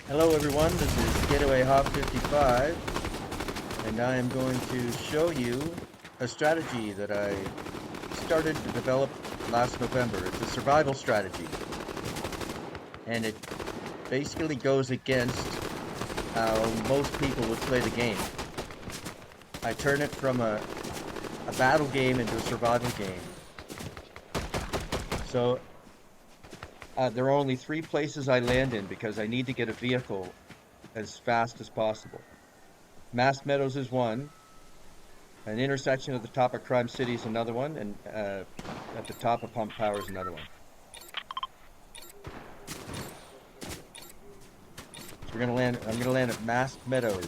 Hello everyone, this is Getaway Hoff 55, and I am going to show you a strategy that I started to develop last November. It's a survival strategy, and it basically goes against how most people would play the game. I turn it from a battle game into a survival game. So there are only 3 places I land in because I need to get a vehicle as fast as possible. Mass Meadows is one, an intersection at the top of Crime City is another one, and at the top of Pump Power is another one. So I'm gonna land at Mass Meadows.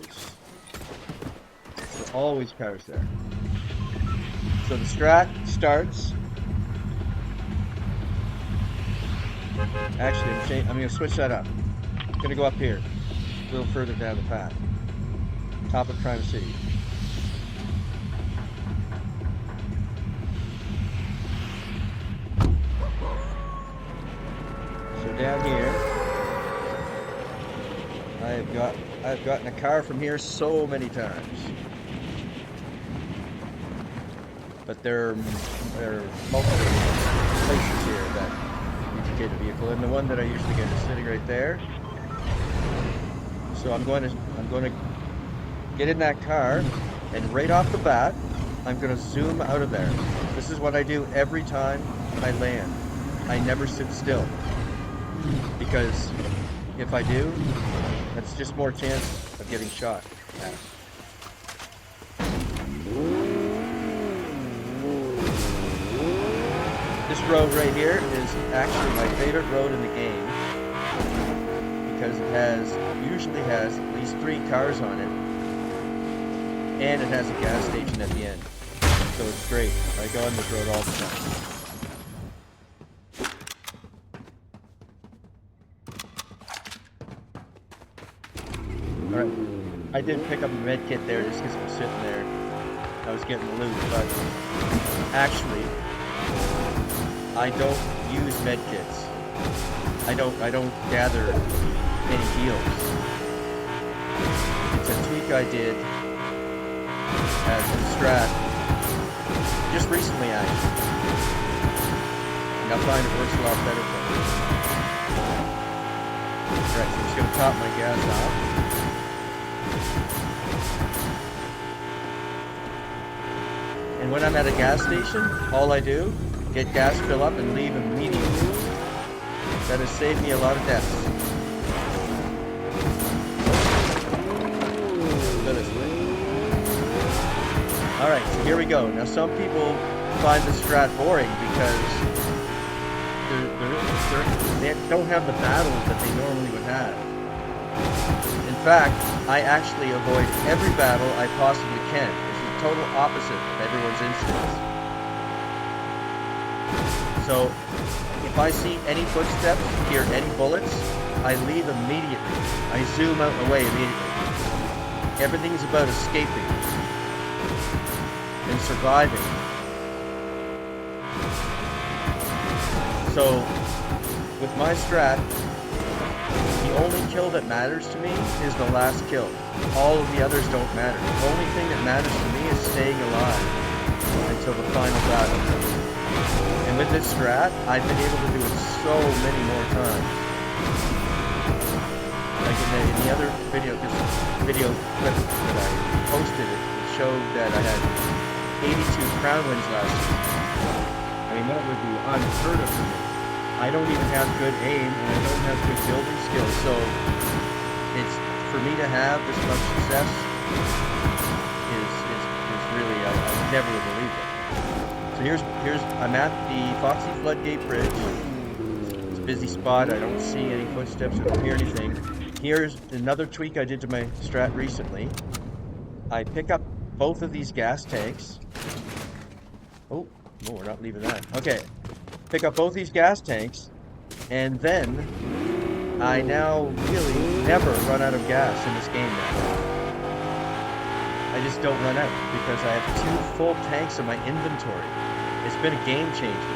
There are always cars there. So the strat starts. Actually, I'm going to switch that up. I'm going to go up here, a little further down the path. Top of Crime City. So down here, I've gotten a car from here so many times. But there are multiple places here that get a vehicle, and the one that I usually get is sitting right there. So I'm going to get in that car, and right off the bat I'm going to zoom out of there. This is what I do every time I land. I never sit still, because if I do, that's just more chance of getting shot at. This road right here is actually my favorite road in the game because it usually has at least 3 cars on it, and it has a gas station at the end. So it's great. I go on this road all the time. Alright, I did pick up a med kit there just because it was sitting there. I was getting loot, but actually I don't use medkits. I don't gather any heals. It's a tweak I did as a Strat just recently, actually, and I find it works a lot better for me. Alright, so I'm just going to top my gas off. And when I'm at a gas station, all I do, get gas, fill up, and leave immediately. That has saved me a lot of deaths. Go this way. Alright, so here we go. Now some people find the strat boring because they don't have the battles that they normally would have. In fact, I actually avoid every battle I possibly can. It's the total opposite of everyone's instincts. So, if I see any footsteps, hear any bullets, I leave immediately. I zoom out away immediately. Everything's about escaping and surviving. So, with my strat, the only kill that matters to me is the last kill. All of the others don't matter. The only thing that matters to me is staying alive until the final battle. And with this strat, I've been able to do it so many more times. Like in the other video clip that I posted, it showed that I had 82 crown wins last year. I mean, that would be unheard of for me. I don't even have good aim, and I don't have good building skills, so it's for me to have this much success is really, I never would believe it. So here's I'm at the Foxy Floodgate Bridge. It's a busy spot. I don't see any footsteps. I don't hear anything. Here's another tweak I did to my strat recently. I pick up both of these gas tanks. Oh, no, we're not leaving that. Okay. Pick up both these gas tanks, and then I now really never run out of gas in this game now. I just don't run out because I have 2 full tanks in my inventory. It's been a game changer.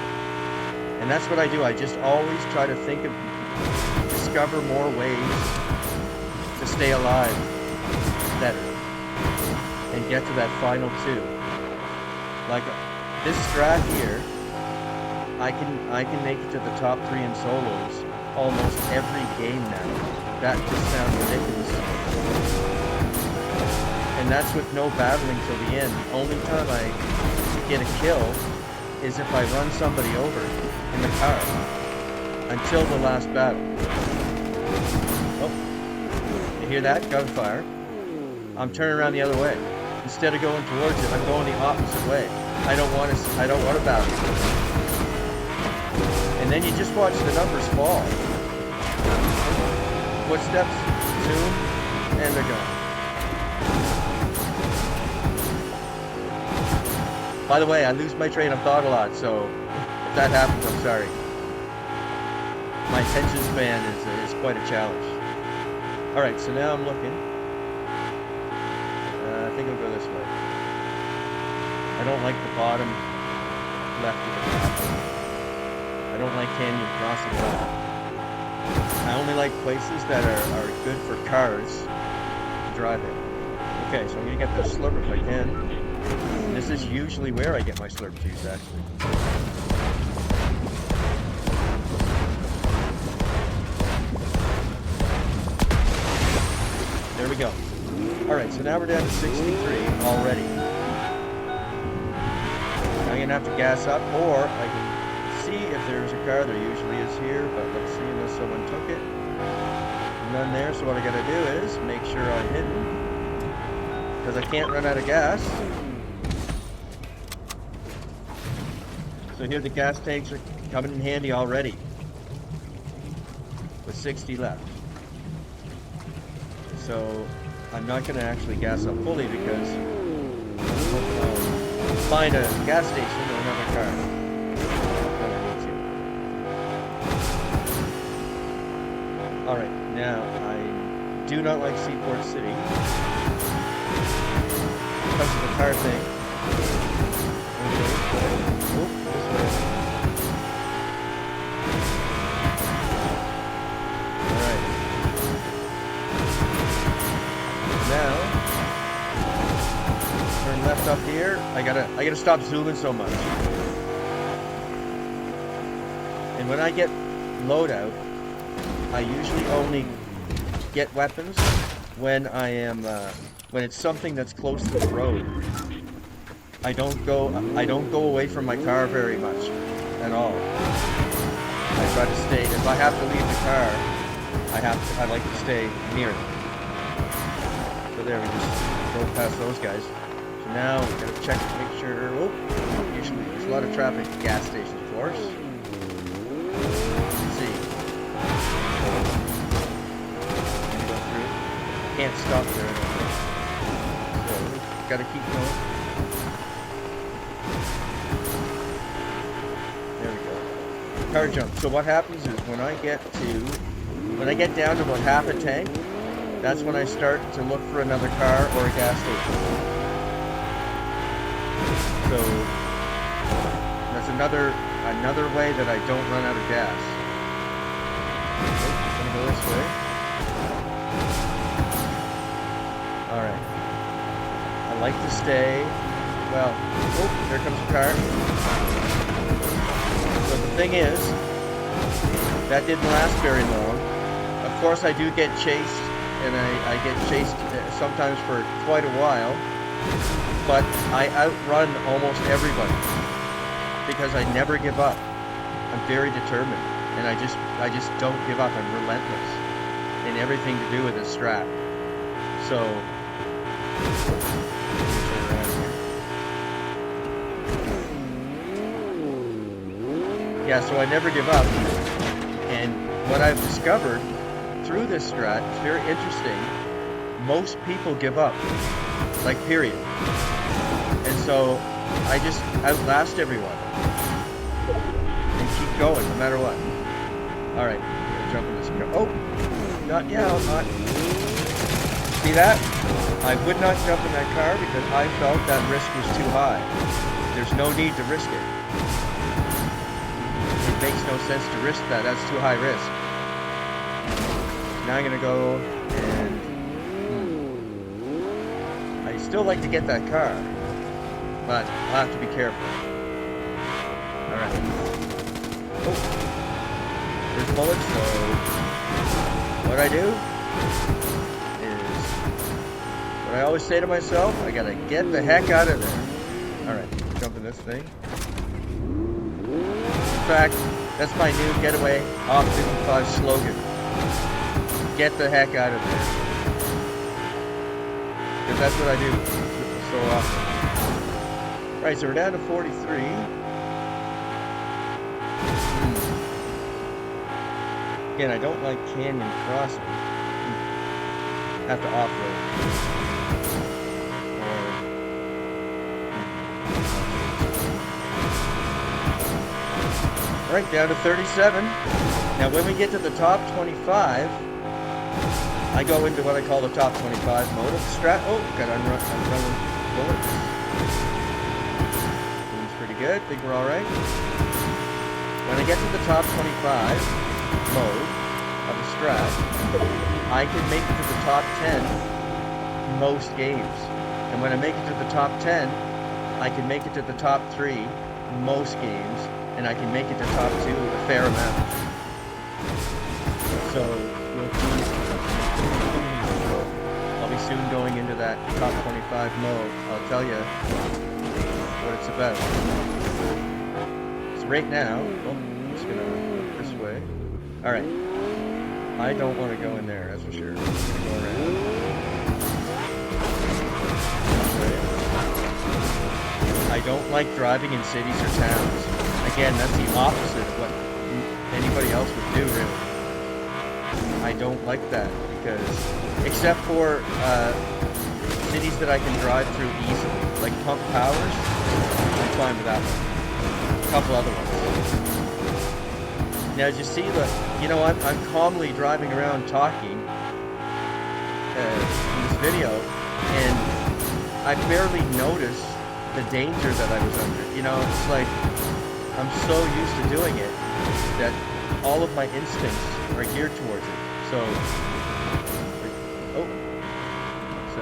And that's what I do. I just always try to discover more ways to stay alive better and get to that final 2. Like this strat here, I can make it to the top 3 in solos almost every game now. That just sounds ridiculous. And that's with no battling till the end. The only time I get a kill is if I run somebody over in the car until the last battle. Oh, you hear that? Gunfire. I'm turning around the other way. Instead of going towards it, I'm going the opposite way. I don't want to battle. And then you just watch the numbers fall. Footsteps, zoom, and they're gone. By the way, I lose my train of thought a lot, so if that happens, I'm sorry. My attention span is quite a challenge. Alright, so now I'm looking. I think I'll go this way. I don't like the bottom left of the map. I don't like canyon crossing at all. I only like places that are good for cars to drive in. Okay, so I'm going to get the slurp if I can. And this is usually where I get my slurp juice, actually. There we go. Alright, so now we're down to 63 already. I'm going to have to gas up, or I can see if there's a car. There usually is here, but let's see unless someone took it. None there, so what I got to do is make sure I'm hidden, because I can't run out of gas. So here the gas tanks are coming in handy already, with 60 left. So I'm not going to actually gas up fully because I'll find a gas station or another car. Alright, now I do not like Seaport City because of the car thing. Oh, this way. Alright. Now turn left up here. I gotta stop zooming so much. And when I get loadout, I usually only get weapons when when it's something that's close to the road. I don't go away from my car very much at all. I try to stay. If I have to leave the car, I like to stay near it. So there, we just drove past those guys. So now we gotta check to make sure. Oh, usually there's a lot of traffic at gas stations, of course. Let's see. Go through. Can't stop there, I don't think. So gotta keep going. There we go. Car jump. So what happens is when I get down to about half a tank, that's when I start to look for another car or a gas station. So that's another way that I don't run out of gas. I'm gonna go this way. Alright. I like to stay. Well, oh, there comes a car. So the thing is, that didn't last very long. Of course I do get chased, and I get chased sometimes for quite a while, but I outrun almost everybody because I never give up. I'm very determined, and I just don't give up. I'm relentless in everything to do with this strat. So yeah, so I never give up. And what I've discovered through this strat, it's very interesting, most people give up, like period. And so I just outlast everyone and keep going no matter what. Alright, jump in this car. Oh, not see that? I would not jump in that car because I felt that risk was too high. There's no need to risk it. It makes no sense to risk that. That's too high risk. Now I'm gonna go and Still like to get that car, but I'll have to be careful. Alright. Oh. There's bullets, so what I do is what I always say to myself, I gotta get the heck out of there. Alright, jump in this thing. In fact, that's my new Getaway Hoff 55's slogan. Get the heck out of there. Because that's what I do so often. Right, so we're down to 43. Again, I don't like canyon crossing. Have to off-road. Alright, down to 37. Now when we get to the top 25, I go into what I call the top 25 mode of Strat. Oh, got unrun bullets. Seems pretty good. Think we're alright. When I get to the top 25 mode of the Strat, I can make it to the top 10 most games. And when I make it to the top 10, I can make it to the top 3 most games. And I can make it to top 2 a fair amount. So I'll be soon going into that top 25 mode. I'll tell you what it's about. So right now, I'm just gonna look this way. All right, I don't want to go in there. That's for sure. I'm gonna go around. I don't like driving in cities or towns. Again, that's the opposite of what anybody else would do, really. I don't like that because, except for cities that I can drive through easily, like Pump Powers, I'm fine with that one. A couple other ones. Now, as you see, I'm calmly driving around talking in this video, and I barely noticed the danger that I was under. It's like I'm so used to doing it that all of my instincts are geared towards it. So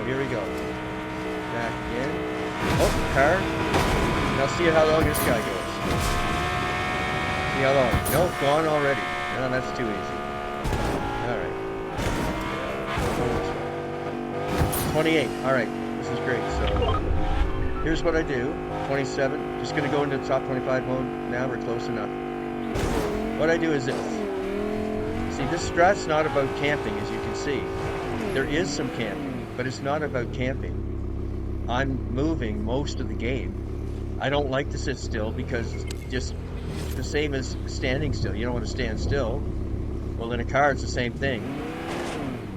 here we go. Back in. Oh, car. Now see how long this guy goes. See how long? Nope, gone already. No, that's too easy. Alright. 28. Alright, this is great. So here's what I do. 27. Just gonna go into the top 25 mode now. We're close enough. What I do is this. See, this Strat's not about camping, as you can see. There is some camping, but it's not about camping. I'm moving most of the game. I don't like to sit still because it's just the same as standing still. You don't want to stand still. Well, in a car, it's the same thing.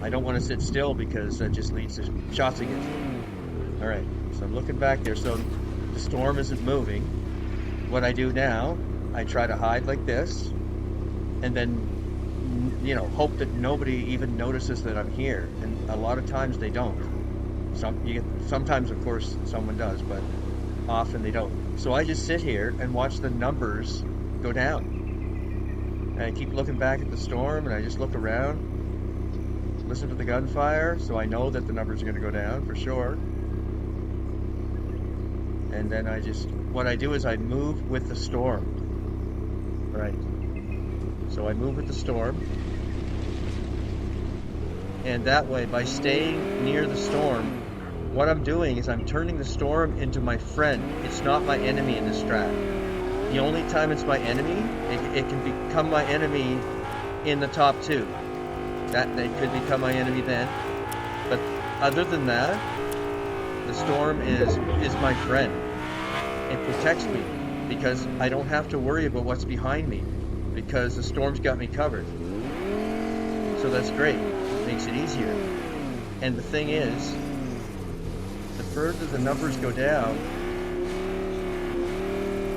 I don't want to sit still because that just leads to shots against me. Alright, so I'm looking back there. So the storm isn't moving. What I do now, I try to hide like this, and then, hope that nobody even notices that I'm here. And a lot of times they don't. Sometimes, of course, someone does, but often they don't. So I just sit here and watch the numbers go down. And I keep looking back at the storm, and I just look around, listen to the gunfire, so I know that the numbers are going to go down for sure. And then what I do is I move with the storm. Right. So I move with the storm. And that way, by staying near the storm, what I'm doing is I'm turning the storm into my friend. It's not my enemy in this Strat. The only time it's my enemy, it can become my enemy in the top 2. That they could become my enemy then. But other than that, the storm is my friend. It protects me because I don't have to worry about what's behind me because the storm's got me covered. So that's great. It makes it easier. And the thing is, the further the numbers go down,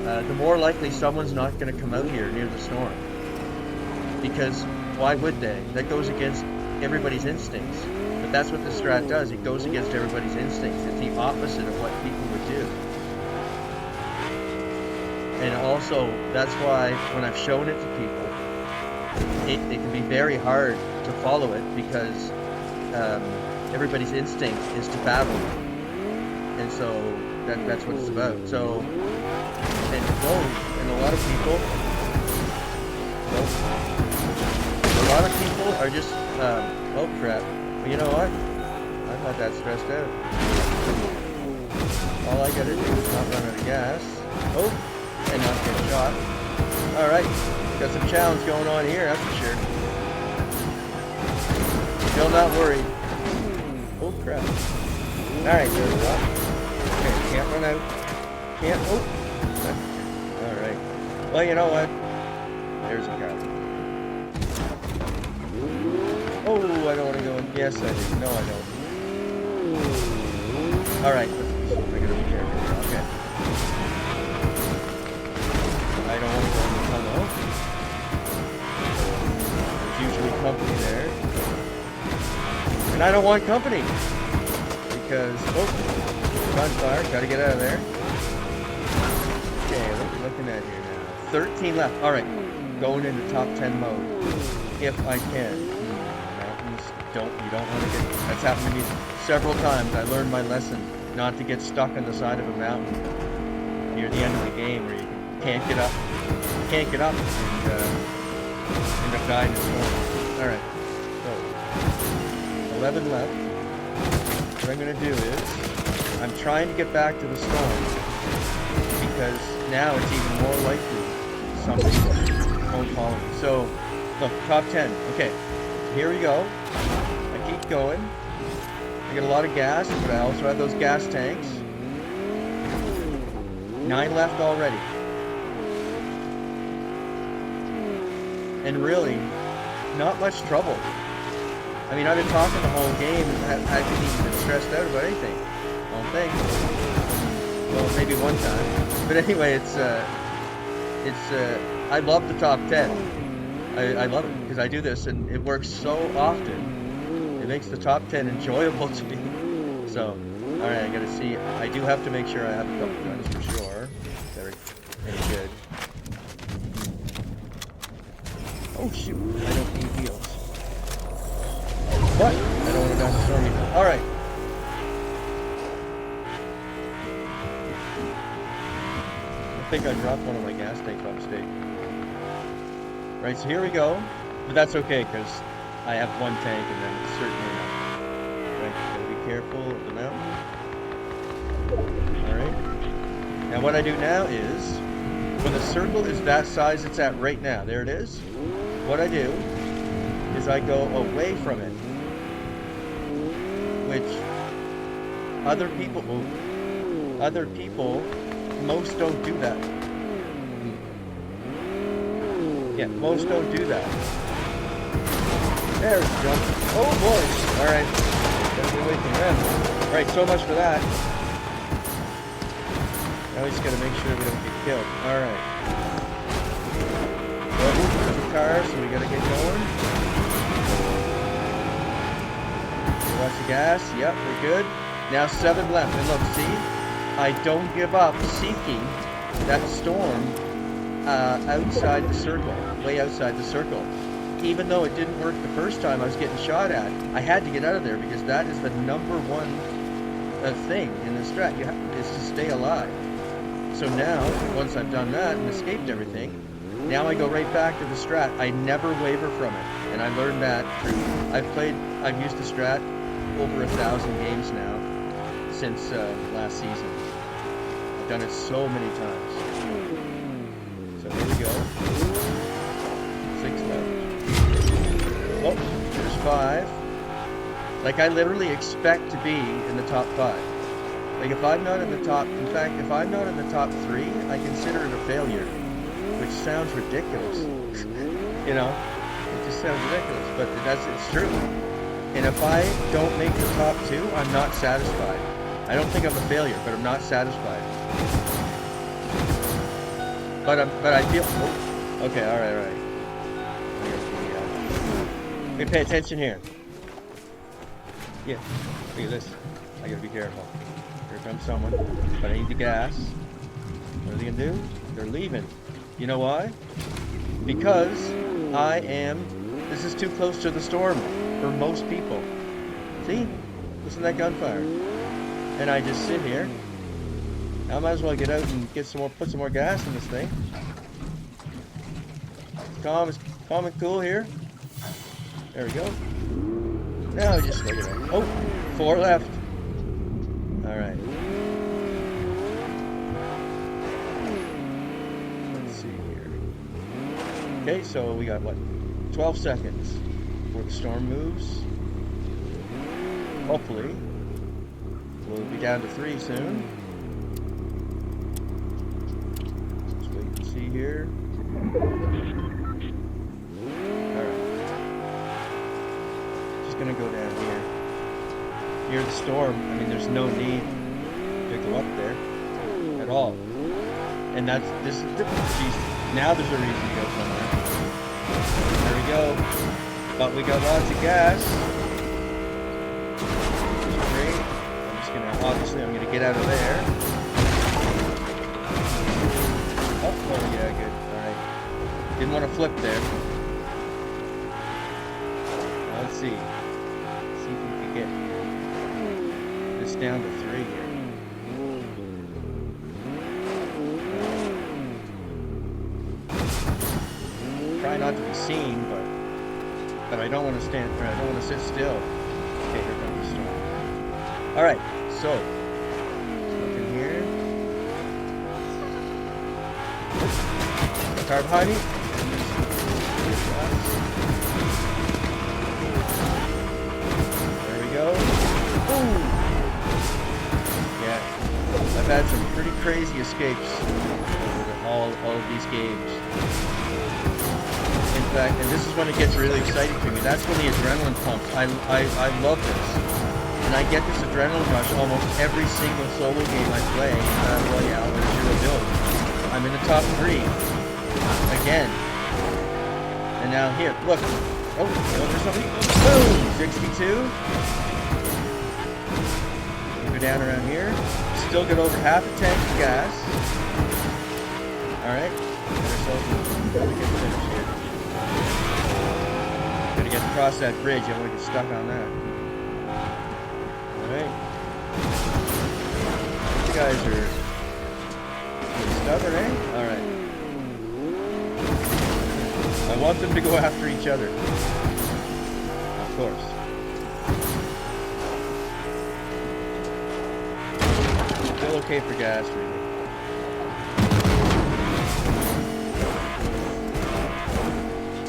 the more likely someone's not going to come out here near the storm. Because why would they? That goes against everybody's instincts. But that's what the Strat does. It goes against everybody's instincts. It's the opposite of what people would do. And also, that's why when I've shown it to people, it can be very hard to follow it because everybody's instinct is to battle. and so that's what it's about. So, and a lot of people, are just, oh crap. But you know what? I'm not that stressed out. All I gotta do is not run out of gas. Oh, and not get shot. Alright, got some challenge going on here, that's for sure. Still not worried. Oh crap. Alright, there's a lot. Okay, can't run out. Can't, oh. Alright. Well, you know what? There's a car. Oh, I don't want to go in. Yes, I do. No, I don't. Alright, I gotta be careful. Okay. I don't want to go in the tunnel. There's usually company there. And I don't want company. Because, oh, gunfire. Gotta get out of there. Okay, looking at here now. 13 left. Alright. Going into top 10 mode. If I can. You don't want to get, that's happened to me several times. I learned my lesson not to get stuck on the side of a mountain near the end of the game where you can't get up and end up dying in the storm. Alright, so 11 left. What I'm going to do is I'm trying to get back to the storm because now it's even more likely something won't follow me. So look, top 10. Okay, here we go. Keep going. I got a lot of gas, but I also have those gas tanks. 9 left already. And really, not much trouble. I mean, I've been talking the whole game and I haven't even been stressed out about anything. I don't think. Well, maybe one time. But anyway, I love the top 10. I love it because I do this and it works so often. It makes the top 10 enjoyable to me. So, alright, I gotta see. I do have to make sure I have a couple guns for sure. They're any good. Oh shoot, I don't need heals. What? I don't want to die in the storm either. Alright. I think I dropped one of my gas tanks by mistake. Right, so here we go. But that's okay, because I have one tank and then it's certainly enough. Right, gotta be careful of the mountain. Alright. Now what I do now is, when the circle is that size it's at right now, there it is. What I do is I go away from it. Which other people, most don't do that. Yeah, most don't do that. There's the jump. Oh boy! Alright. Gotta get away from them. Alright, so much for that. Now we just gotta make sure we don't get killed. Alright. Well, there's a car, so we gotta get going. Watch the gas. Yep, we're good. Now 7 left. And look, see? I don't give up seeking that storm outside the circle. Way outside the circle. Even though it didn't work the first time I was getting shot at, I had to get out of there because that is the number one thing in the strat. Is to stay alive. So now, once I've done that and escaped everything, now I go right back to the strat. I never waver from it, and I learned that through. I've used the strat over 1,000 games now since last season. I've done it so many times. So here we go. 6 left. Oh, there's 5. Like, I literally expect to be in the top 5. Like, if I'm not in the top, in fact, if I'm not in the top 3, I consider it a failure. Which sounds ridiculous. You know? It just sounds ridiculous, but it's true. And if I don't make the top 2, I'm not satisfied. I don't think I'm a failure, but I'm not satisfied. But I feel, oh, okay, alright. Okay, pay attention here. Yeah, look at this. I gotta be careful. Here comes someone, but I need the gas. What are they gonna do? They're leaving. You know why? Because this is too close to the storm for most people. See? Listen to that gunfire. and I just sit here. I might as well get out and get some more, put some more gas in this thing. It's calm and cool here. There we go. Now just look at that. Oh, 4 left. All right. Let's see here. Okay, so we got what? 12 seconds before the storm moves. Hopefully, we'll be down to 3 soon. Let's wait and see here. Gonna go down here near the storm. I mean, there's no need to go up there at all, and this is geez, now there's a reason to go somewhere. There we go, but we got lots of gas. Great. I'm gonna get out of there. Oh yeah, good. All right, didn't want to flip there. Let's see. See if we can get this down to 3 here. Try not to be seen, but I don't want to stand. Or I don't want to sit still. Okay, here comes the storm. All right, so look in here. Car behind me. Go. Ooh. Yeah, I've had some pretty crazy escapes over all of these games. In fact, and this is when it gets really exciting for me. That's when the adrenaline pumps. I love this, and I get this adrenaline rush almost every single solo game I play in Battle Royale or Zero Build. I'm in the top 3 again, and now here, look. Oh, over somebody. Boom! 62. Go down around here. Still got over half a tank of gas. Alright. Gotta get finished here. Gotta get across that bridge. I don't want to get stuck on that. Alright. You guys are stubborn, eh? Alright. I want them to go after each other. Of course. Still okay for gas, really.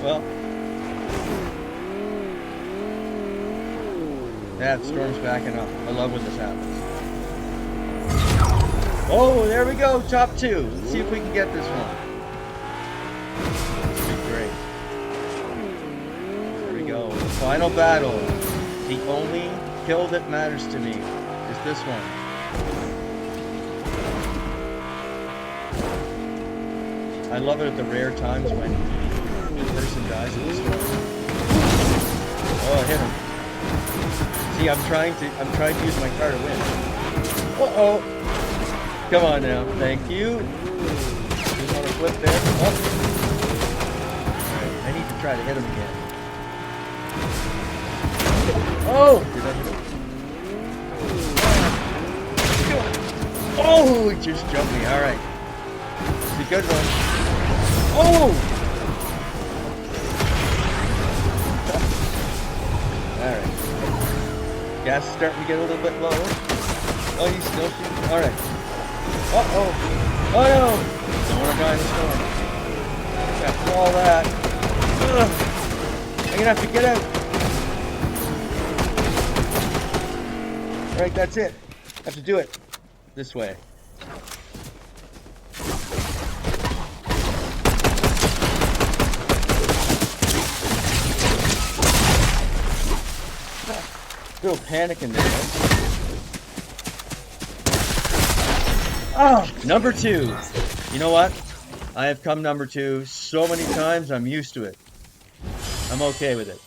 Well. Yeah, the storm's backing up. I love when this happens. Oh, there we go. Top 2. Let's see if we can get this one. Final battle. The only kill that matters to me is this one. I love it at the rare times when the person dies in this one. Oh, I hit him. See, I'm trying to use my car to win. Uh-oh. Come on now. Thank you. Just want to flip there. Oh. Right, I need to try to hit him again. Oh! Did I hit him? Oh! It just jumped me. Alright. It's a good one. Oh! Alright. Gas is starting to get a little bit low. Oh, he's still shooting. Alright. Uh-oh. Oh no! Don't want to die in the storm. After all that. Ugh. I'm gonna have to get out. Alright, that's it. I have to do it this way. Little panic in there. Ah, number 2. You know what? I have come number 2 so many times, I'm used to it. I'm okay with it.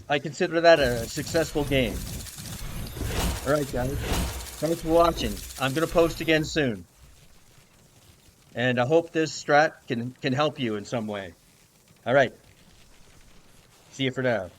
I consider that a successful game. Alright guys, thanks for watching. I'm going to post again soon. And I hope this strat can help you in some way. Alright. See you for now.